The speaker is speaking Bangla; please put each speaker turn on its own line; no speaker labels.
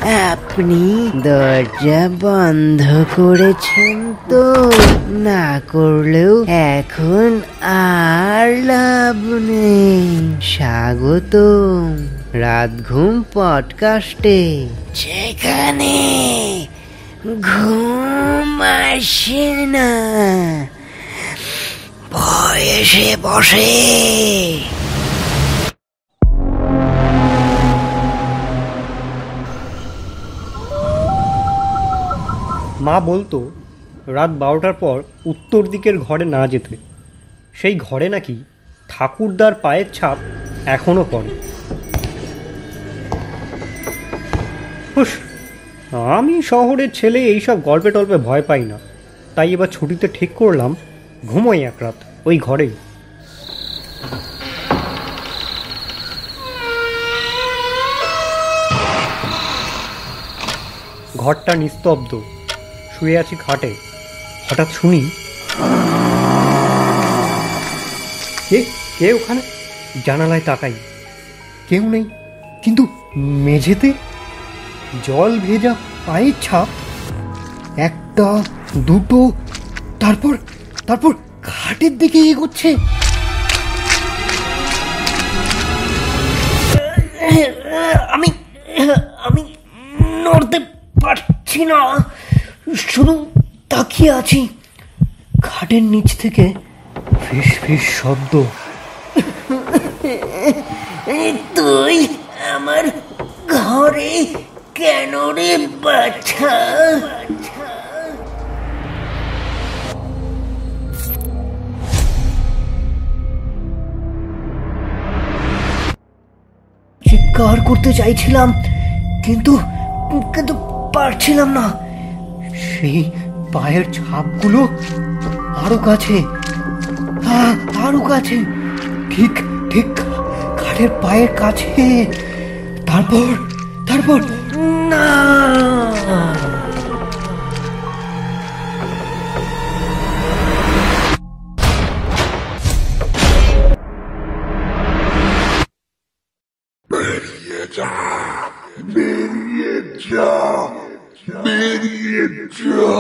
আপনি দরজা বন্ধ করেছেন তো? না করলেও এখন আর লাভ নেই। স্বাগত রাত ঘুম পডকাস্টে, যেখানে ঘুম আসে না, ভয় এসে বসে।
মা বলতো রাত 12টার পর উত্তর দিকের ঘরে না যেতে। সেই ঘরে নাকি ঠাকুরদার পায়ের ছাপ এখনো পড়ে। হুস, আমি শহরের ছেলে, এইসব গল্পে টল্পে ভয় পাই না। তাই এবার ছুটিতে ঠিক করলাম ঘুমোই এক রাত ওই ঘরেই। ঘরটা নিস্তব্ধ, শুয়ে আছি খাটে। হঠাৎ শুনি কে কে ওখানে। জানালায় তাকাই, কেউ নেই, কিন্তু মেঝেতে জল ভেজা পায়ের ছাপ। একটা, দুটো, তারপর তারপর খাটের দিকে এগোচ্ছে।
আমি আমি নড়তে পারছি না, শুধু তাকিয়ে আছি।
খাটের নিচ থেকে ফিস ফিস শব্দ।
তুই আমার ঘরে কেন রে বাছা? চিৎকার করতে চাইছিলাম, কিন্তু কিন্তু পারছিলাম না।
সেই পায়ের ছাপগুলো আরো কাছে, আরো কাছে, ঠিক ঠিক খাটের পায়ের কাছে। তারপর তারপর
না,
বেরিয়ে যা, বেরিয়ে যা, বেরিয়ে যা।